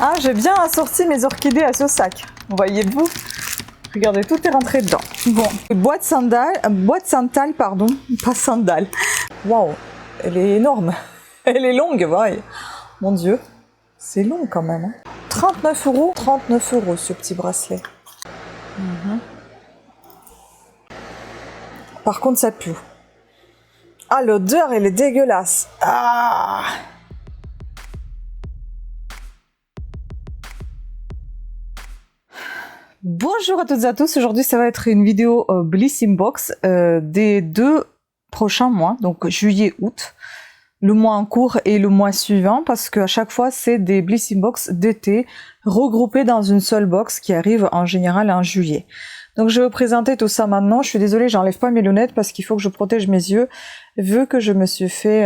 Ah, j'ai bien assorti mes orchidées à ce sac. Voyez-vous? Regardez, tout est rentré dedans. Bon, boîte sandales, pardon, pas sandales. Waouh, elle est énorme. Elle est longue, ouais. Mon Dieu, c'est long quand même. Hein. 39 €. 39 € ce petit bracelet. Par contre, ça pue. Ah, l'odeur, elle est dégueulasse. Ah! Bonjour à toutes et à tous, aujourd'hui ça va être une vidéo Bliss Inbox des 2 prochains mois, donc juillet-août, le mois en cours et le mois suivant, parce qu'à chaque fois c'est des Bliss Inbox d'été regroupés dans une seule box qui arrive en général en juillet. Donc je vais vous présenter tout ça maintenant. Je suis désolée, j'enlève pas mes lunettes parce qu'il faut que je protège mes yeux vu que je me suis fait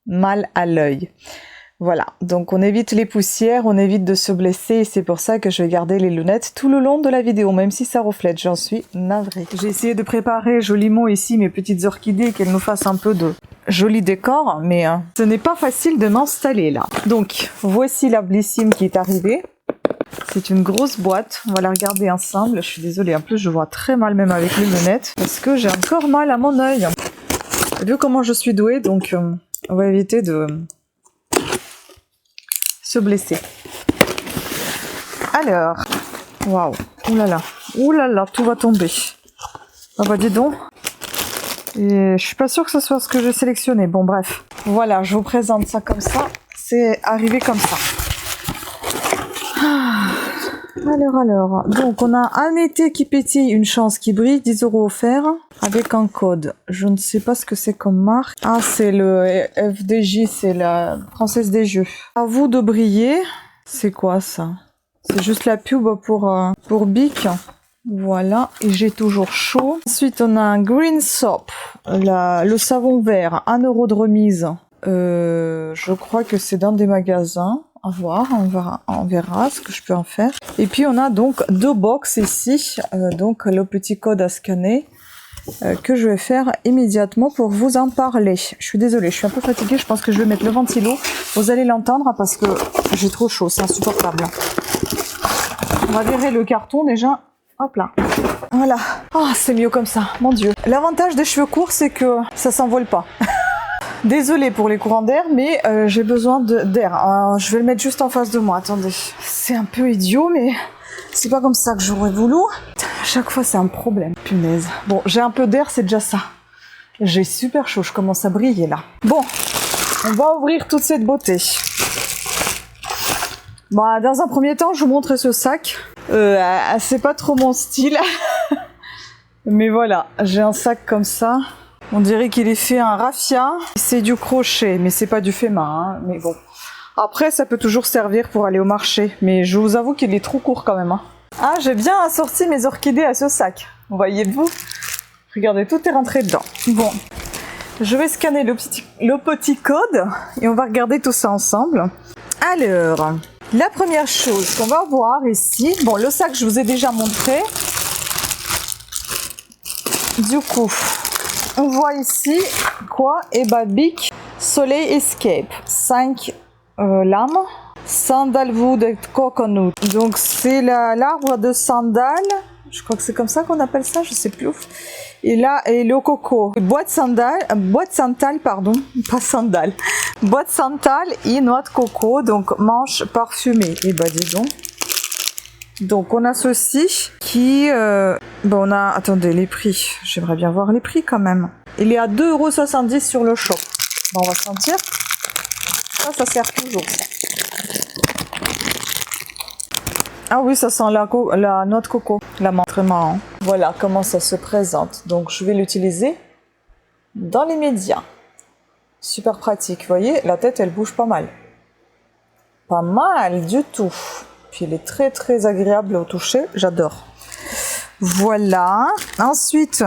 mal à l'œil. Voilà, donc on évite les poussières, on évite de se blesser et c'est pour ça que je vais garder les lunettes tout le long de la vidéo, même si ça reflète, j'en suis navrée. J'ai essayé de préparer joliment ici mes petites orchidées, qu'elles nous fassent un peu de joli décor, mais ce n'est pas facile de m'installer là. Donc, voici la Blissim qui est arrivée. C'est une grosse boîte, on va la regarder ensemble. Je suis désolée, en plus je vois très mal même avec les lunettes, parce que j'ai encore mal à mon œil. Vu comment je suis douée, donc on va éviter de se blesser. Alors, waouh, oulala, tout va tomber. Ah bah dis donc. Et je suis pas sûre que ce soit ce que j'ai sélectionné. Bon bref, voilà, je vous présente ça comme ça. C'est arrivé comme ça. Alors, donc on a un été qui pétille, une chance qui brille, 10 € offerts, avec un code. Je ne sais pas ce que c'est comme marque. Ah, c'est le FDJ, c'est la Française des Jeux. À vous de briller. C'est quoi ça? C'est juste la pub pour Bic. Voilà, et j'ai toujours chaud. Ensuite, on a un Green Soap, le savon vert, 1 € de remise. Je crois que c'est dans des magasins. À voir, on verra ce que je peux en faire. Et puis on a donc 2 box ici, donc le petit code à scanner que je vais faire immédiatement pour vous en parler. Je suis désolée, je suis un peu fatiguée, je pense que je vais mettre le ventilo. Vous allez l'entendre parce que j'ai trop chaud, c'est insupportable. On va virer le carton déjà. Hop là. Voilà. Ah, c'est mieux comme ça, mon Dieu. L'avantage des cheveux courts, c'est que ça s'envole pas. Désolée pour les courants d'air, mais j'ai besoin d'air. Je vais le mettre juste en face de moi, attendez. C'est un peu idiot, mais c'est pas comme ça que j'aurais voulu. À chaque fois, c'est un problème. Punaise. Bon, j'ai un peu d'air, c'est déjà ça. J'ai super chaud, je commence à briller là. Bon, on va ouvrir toute cette beauté. Bon, dans un premier temps, je vous montre ce sac. C'est pas trop mon style. Mais voilà, j'ai un sac comme ça. On dirait qu'il est fait en raffia. C'est du crochet, mais c'est pas du fait main. Hein. Mais bon. Après, ça peut toujours servir pour aller au marché. Mais je vous avoue qu'il est trop court quand même. Hein. Ah, j'ai bien assorti mes orchidées à ce sac. Voyez-vous? Regardez, tout est rentré dedans. Bon. Je vais scanner le petit code et on va regarder tout ça ensemble. Alors, la première chose qu'on va voir ici. Bon, le sac, je vous ai déjà montré. Du coup... On voit ici quoi? Et bah Bic Soleil Escape 5 lames, Sandalwood et Coconut. Donc c'est l'arbre de sandal. Je crois que c'est comme ça qu'on appelle ça, je sais plus. Et là et le coco. Boîte santal, pardon, pas sandal. Boîte santal et noix de coco, donc manche parfumée. Et bah dis donc. Donc on a ceci qui... bon on a... Attendez, les prix. J'aimerais bien voir les prix quand même. Il est à 2,70 € sur le shop. Bon, on va sentir. Ça sert toujours. Ah oui, ça sent la noix de coco. La menthe, très marrant. Voilà comment ça se présente. Donc je vais l'utiliser dans les médias. Super pratique. Vous voyez, la tête elle bouge pas mal. Pas mal du tout. Puis il est très très agréable au toucher, j'adore. Voilà. Ensuite,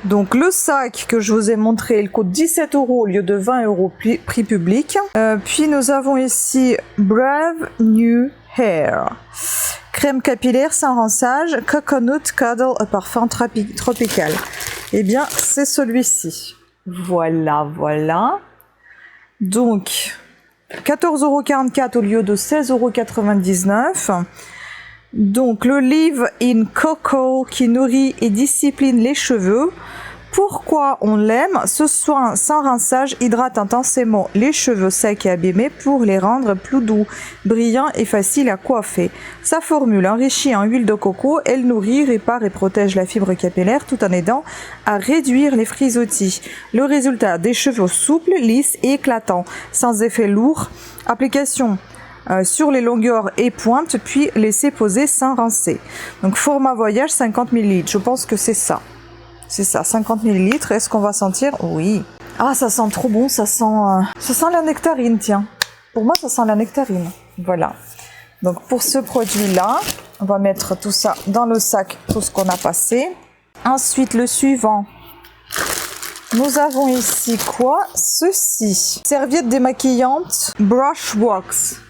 donc le sac que je vous ai montré, il coûte 17 € au lieu de 20 € prix public. Puis nous avons ici Brave New Hair. Crème capillaire sans rinçage, Coconut Cuddle, un parfum tropical. Eh bien, c'est celui-ci. Voilà. Donc, 14,44 € au lieu de 16,99 €. Donc le Live in Cocoa qui nourrit et discipline les cheveux. Pourquoi on l'aime? Ce soin sans rinçage hydrate intensément les cheveux secs et abîmés pour les rendre plus doux, brillants et faciles à coiffer. Sa formule enrichie en huile de coco, elle nourrit, répare et protège la fibre capillaire tout en aidant à réduire les frisottis. Le résultat, des cheveux souples, lisses et éclatants, sans effet lourd. Application sur les longueurs et pointes, puis laisser poser sans rincer. Donc format voyage 50 ml, je pense que c'est ça. C'est ça, 50 ml. Est-ce qu'on va sentir? Oui. Ah, ça sent trop bon, ça sent la nectarine, tiens. Pour moi, ça sent la nectarine. Voilà. Donc, pour ce produit-là, on va mettre tout ça dans le sac, tout ce qu'on a passé. Ensuite, le suivant. Nous avons ici quoi? Ceci. Serviette démaquillante Brush Wax.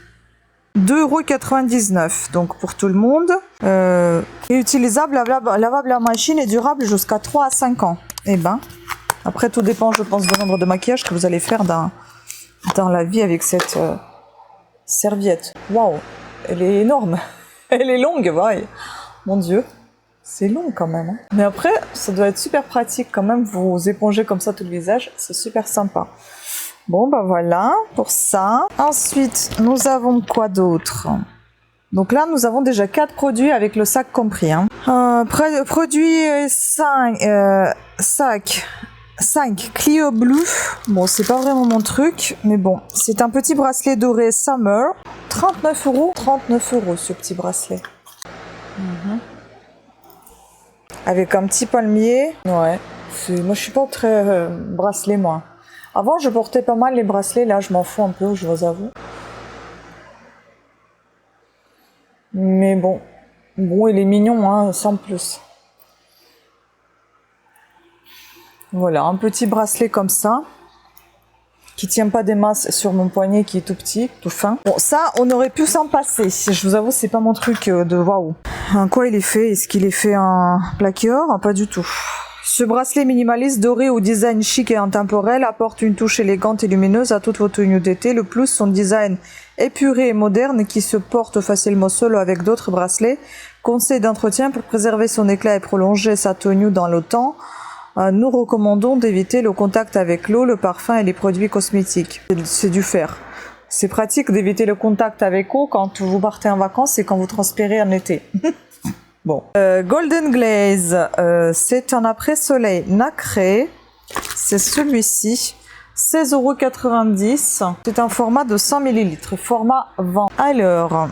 2,99 €, donc pour tout le monde. Réutilisable, lavable à machine et durable jusqu'à 3 à 5 ans. Eh ben, après tout dépend, je pense, du nombre de maquillages que vous allez faire dans la vie avec cette serviette. Waouh, elle est énorme. Elle est longue, ouais. Mon Dieu, c'est long quand même. Hein. Mais après, ça doit être super pratique quand même, vous épongez comme ça tout le visage, c'est super sympa. Bon, bah voilà, pour ça. Ensuite, nous avons quoi d'autre? Donc là, nous avons déjà 4 produits avec le sac compris. Hein. Produit 5 Clio Blue. Bon, c'est pas vraiment mon truc, mais bon. C'est un petit bracelet doré Summer. 39 €. 39 € ce petit bracelet. Avec un petit palmier. Ouais. Moi, je suis pas très bracelet, moi. Avant, je portais pas mal les bracelets. Là, je m'en fous un peu, je vous avoue. Mais bon. Bon, il est mignon, hein, sans plus. Voilà, un petit bracelet comme ça. Qui tient pas des masses sur mon poignet, qui est tout petit, tout fin. Bon, ça, on aurait pu s'en passer. Je vous avoue, c'est pas mon truc de waouh. En quoi il est fait? Est-ce qu'il est fait en plaqué or? Pas du tout. Ce bracelet minimaliste doré au design chic et intemporel apporte une touche élégante et lumineuse à toutes vos tenues d'été. Le plus, son design épuré et moderne qui se porte facilement seul avec d'autres bracelets. Conseil d'entretien pour préserver son éclat et prolonger sa tenue dans le temps. Nous recommandons d'éviter le contact avec l'eau, le parfum et les produits cosmétiques. C'est du fer. C'est pratique d'éviter le contact avec l'eau quand vous partez en vacances et quand vous transpirez en été. Bon. Golden Glaze, c'est un après-soleil nacré. C'est celui-ci. 16,90 €. C'est un format de 100 ml. Format vent. Alors,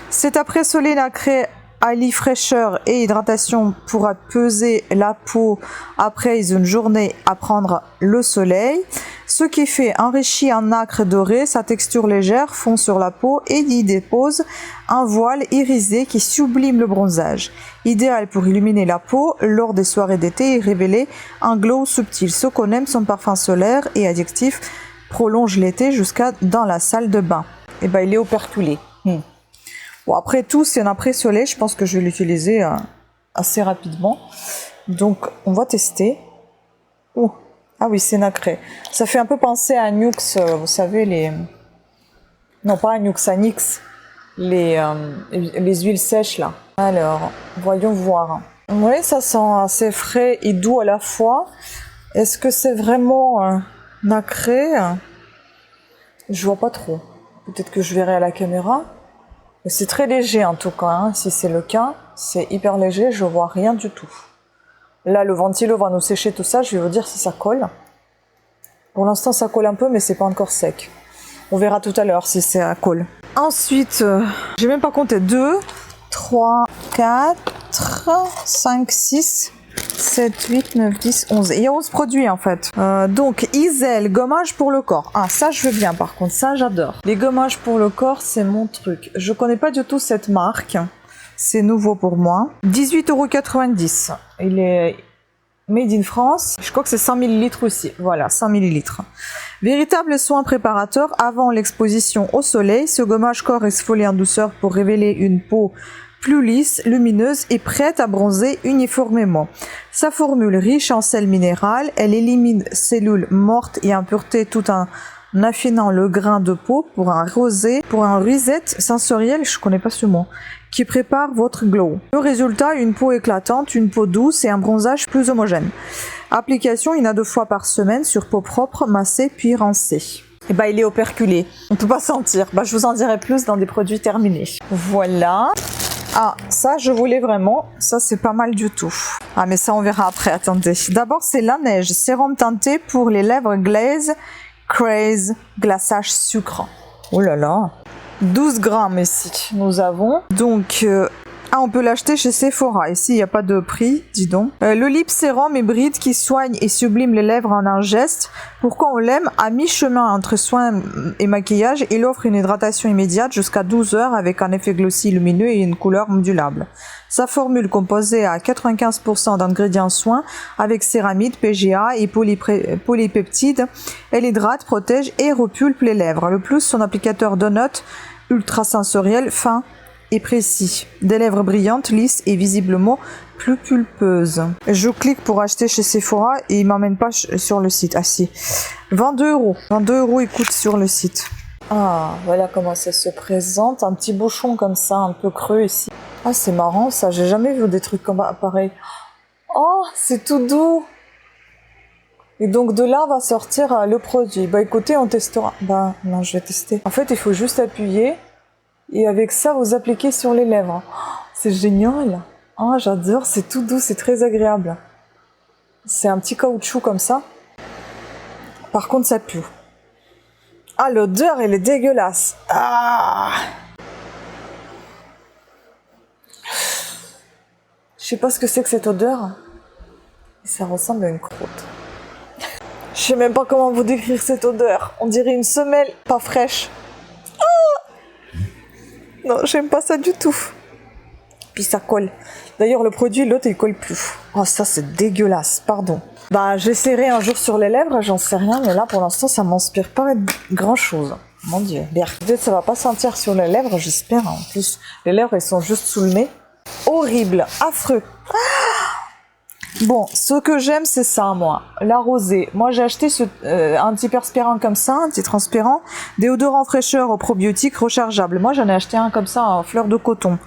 cet après-soleil nacré allie fraîcheur et hydratation pour apaiser la peau après une journée à prendre le soleil. Ce qui fait enrichi en nacre doré, sa texture légère fond sur la peau et y dépose un voile irisé qui sublime le bronzage. Idéal pour illuminer la peau lors des soirées d'été et révéler un glow subtil. Ce qu'on aime, son parfum solaire et addictif prolonge l'été jusqu'à dans la salle de bain. Et ben il est operculé. Bon, après tout, c'est un après-soleil, je pense que je vais l'utiliser assez rapidement. Donc, on va tester. Oh, ah oui, c'est nacré. Ça fait un peu penser à Nux, vous savez, les... Non, pas à Nux, à Nix. Les huiles sèches, là. Alors, voyons voir. Oui, ça sent assez frais et doux à la fois. Est-ce que c'est vraiment nacré? Je vois pas trop. Peut-être que je verrai à la caméra. C'est très léger en tout cas, hein. Si c'est le cas, c'est hyper léger, je vois rien du tout. Là, le ventilo va nous sécher tout ça, je vais vous dire si ça colle. Pour l'instant, ça colle un peu, mais c'est pas encore sec. On verra tout à l'heure si ça colle. Ensuite, j'ai même pas compté, 2, 3, 4, 5, 6, 7, 8, 9, 10, 11. Il y a 11 produits en fait. Donc, Isel, gommage pour le corps. Ah, ça je veux bien par contre, ça j'adore. Les gommages pour le corps, c'est mon truc. Je connais pas du tout cette marque. C'est nouveau pour moi. 18,90 €. Il est made in France. Je crois que c'est 100 ml aussi. Voilà, 100 ml. Véritable soin préparateur avant l'exposition au soleil. Ce gommage corps exfolie en douceur pour révéler une peau plus lisse, lumineuse et prête à bronzer uniformément. Sa formule riche en sel minéral, elle élimine cellules mortes et impuretés tout en en affinant le grain de peau pour un reset sensoriel, je connais pas ce mot, qui prépare votre glow. Le résultat, une peau éclatante, une peau douce et un bronzage plus homogène. Application 1 à 2 fois par semaine sur peau propre, massée puis rincée. Et bah il est operculé, on peut pas sentir. Bah je vous en dirai plus dans des produits terminés. Voilà. Ah, ça je voulais vraiment, ça c'est pas mal du tout. Ah mais ça on verra après, attendez. D'abord c'est la neige, sérum teinté pour les lèvres glaze, craze, glaçage sucre. Oh là là. 12 grammes ici, nous avons. Donc, on peut l'acheter chez Sephora. Ici, il n'y a pas de prix, dis donc. Le lip sérum hybride qui soigne et sublime les lèvres en un geste. Pourquoi on l'aime? À mi-chemin entre soins et maquillage, il offre une hydratation immédiate jusqu'à 12 heures avec un effet glossy lumineux et une couleur modulable. Sa formule composée à 95% d'ingrédients soins avec céramide, PGA et polypeptides, elle hydrate, protège et repulpe les lèvres. Le plus, son applicateur donut ultra sensoriel, fin et précis. Des lèvres brillantes, lisses et visiblement plus pulpeuses. Je clique pour acheter chez Sephora et il m'emmène pas sur le site. Ah si. 22 €. 22 € il coûte sur le site. Ah, voilà comment ça se présente. Un petit bouchon comme ça, un peu creux ici. Ah, c'est marrant ça. J'ai jamais vu des trucs comme pareil. Oh, c'est tout doux. Et donc de là va sortir le produit. Bah écoutez, on testera. Bah non, je vais tester. En fait, il faut juste appuyer et avec ça, vous appliquez sur les lèvres. Oh, c'est génial. Oh, j'adore, c'est tout doux, c'est très agréable. C'est un petit caoutchouc comme ça. Par contre, ça pue. Ah, l'odeur, elle est dégueulasse. Ah. Je sais pas ce que c'est que cette odeur. Ça ressemble à une croûte. Je sais même pas comment vous décrire cette odeur. On dirait une semelle pas fraîche. Ah non, j'aime pas ça du tout. Puis ça colle. D'ailleurs, le produit, l'autre, il colle plus. Oh, ça, c'est dégueulasse. Pardon. Bah, j'essaierai un jour sur les lèvres, j'en sais rien. Mais là, pour l'instant, ça m'inspire pas grand-chose. Mon Dieu. Peut-être ça va pas sentir sur les lèvres, j'espère. En plus, les lèvres, elles sont juste sous le nez. Horrible. Affreux. Bon, ce que j'aime, c'est ça, moi. La rosée. Moi, j'ai acheté antiperspirant comme ça, anti-transpirant. Déodorant fraîcheur au probiotiques rechargeable. Moi, j'en ai acheté un comme ça en fleur de coton.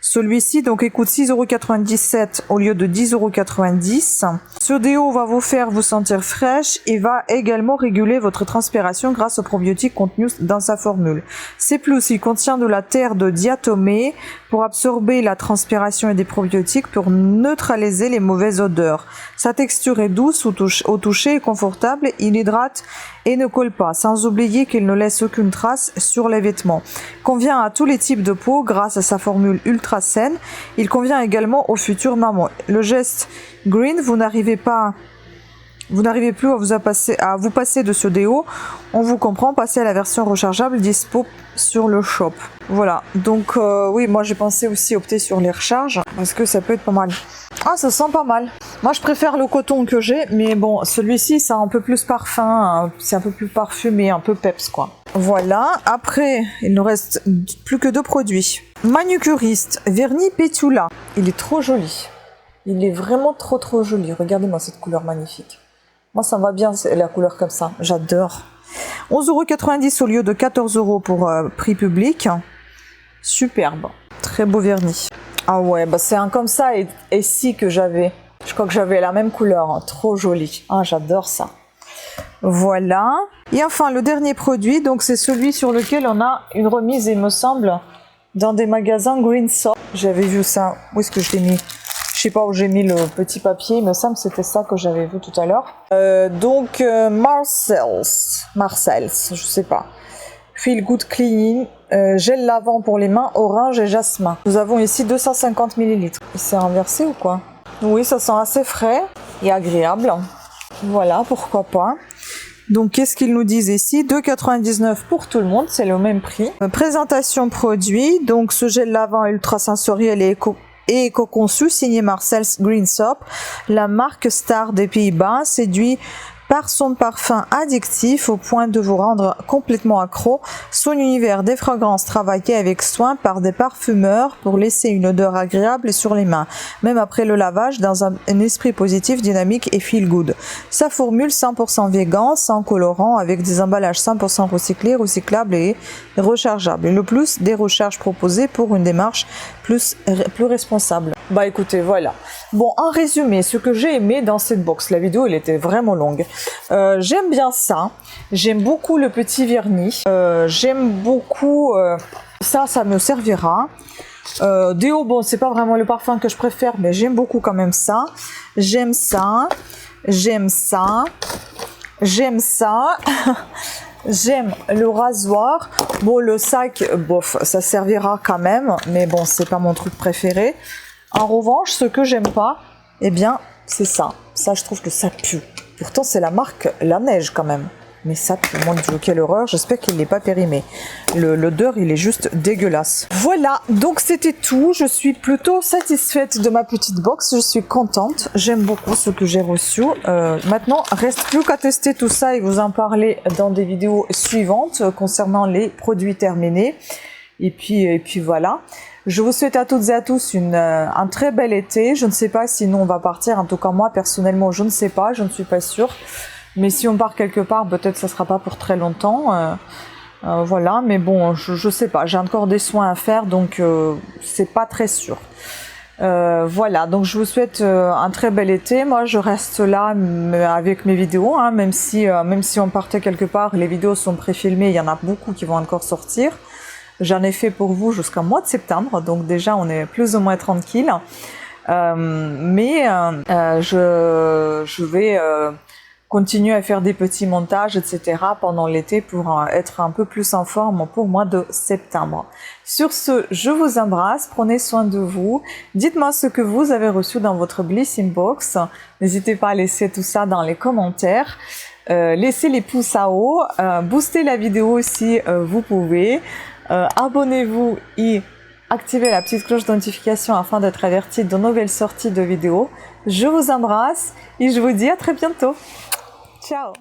Celui-ci, donc, il coûte 6,97 € au lieu de 10,90 €. Ce déo va vous faire vous sentir fraîche et va également réguler votre transpiration grâce aux probiotiques contenus dans sa formule. C'est plus, il contient de la terre de diatomée pour absorber la transpiration et des probiotiques pour neutraliser les mauvaises odeurs. Sa texture est douce au toucher et confortable, il hydrate et ne colle pas, sans oublier qu'il ne laisse aucune trace sur les vêtements. Convient à tous les types de peau grâce à sa formule ultra saine. Il convient également aux futures mamans. Le geste green, vous n'arrivez plus à vous passer de ce déo. On vous comprend, passez à la version rechargeable dispo sur le shop. Voilà, donc oui, moi j'ai pensé aussi opter sur les recharges parce que ça peut être pas mal. Ah, ça sent pas mal. Moi je préfère le coton que j'ai, mais bon, celui-ci ça a un peu plus parfum, c'est un peu plus parfumé, un peu peps quoi. Voilà, après il nous reste plus que 2 produits. Manucuriste, vernis Petula. Il est trop joli. Il est vraiment trop joli. Regardez-moi cette couleur magnifique. Moi, ça me va bien, la couleur comme ça. J'adore. 11,90 € au lieu de 14 € pour prix public. Superbe. Très beau vernis. Ah ouais, bah c'est un comme ça et si que j'avais. Je crois que j'avais la même couleur. Hein. Trop joli. Ah, j'adore ça. Voilà. Et enfin, le dernier produit, donc c'est celui sur lequel on a une remise, il me semble, dans des magasins Green Shop. J'avais vu ça. Où est-ce que je l'ai mis? Je sais pas où j'ai mis le petit papier, il me semble que c'était ça que j'avais vu tout à l'heure. Marcel's, je sais pas. Feel Good Cleaning, gel lavant pour les mains, orange et jasmin. Nous avons ici 250 ml. C'est inversé ou quoi? Oui, ça sent assez frais et agréable. Voilà, pourquoi pas. Donc, qu'est-ce qu'ils nous disent ici? 2,99 € pour tout le monde, c'est le même prix. Présentation produit, donc ce gel lavant ultra sensoriel et éco-conçu, signé Marcel's Green Soap, la marque star des Pays-Bas, séduit par son parfum addictif au point de vous rendre complètement accro. Son univers des fragrances travaillées avec soin par des parfumeurs pour laisser une odeur agréable sur les mains, même après le lavage, dans un esprit positif, dynamique et feel good. Sa formule 100% vegan, sans colorant, avec des emballages 100% recyclés, recyclables et rechargeables. Et le plus des recharges proposées pour une démarche plus responsable. Bah écoutez, voilà. Bon, en résumé, ce que j'ai aimé dans cette box, la vidéo elle était vraiment longue. J'aime bien ça. J'aime beaucoup le petit vernis. J'aime beaucoup ça me servira. Déo, bon, c'est pas vraiment le parfum que je préfère, mais j'aime beaucoup quand même ça. J'aime ça. J'aime ça. J'aime ça. J'aime le rasoir. Bon, le sac, bof, ça servira quand même, mais bon, c'est pas mon truc préféré. En revanche, ce que j'aime pas, eh bien, c'est ça. Ça, je trouve que ça pue. Pourtant, c'est la marque La Neige quand même. Mais ça pue, mon Dieu, quelle horreur. J'espère qu'il n'est pas périmé. L'odeur, il est juste dégueulasse. Voilà, donc c'était tout. Je suis plutôt satisfaite de ma petite box. Je suis contente. J'aime beaucoup ce que j'ai reçu. Maintenant, reste plus qu'à tester tout ça et vous en parler dans des vidéos suivantes concernant les produits terminés. Et puis voilà. Je vous souhaite à toutes et à tous un très bel été. Je ne sais pas si nous on va partir. En tout cas, moi, personnellement, je ne sais pas. Je ne suis pas sûre. Mais si on part quelque part, peut-être ça ne sera pas pour très longtemps. Voilà, mais bon, je sais pas. J'ai encore des soins à faire, donc c'est pas très sûr. Voilà, donc je vous souhaite un très bel été. Moi, je reste là avec mes vidéos, hein, même si on partait quelque part, les vidéos sont préfilmées. Il y en a beaucoup qui vont encore sortir. J'en ai fait pour vous jusqu'au mois de septembre, donc déjà on est plus ou moins tranquille. Je vais continuer à faire des petits montages, etc. pendant l'été pour être un peu plus en forme pour le mois de septembre. Sur ce, je vous embrasse, prenez soin de vous. Dites-moi ce que vous avez reçu dans votre Bliss Inbox. N'hésitez pas à laisser tout ça dans les commentaires. Laissez les pouces à haut, boostez la vidéo si vous pouvez. Abonnez-vous et activez la petite cloche de notification afin d'être averti de nouvelles sorties de vidéos. Je vous embrasse et je vous dis à très bientôt. Ciao!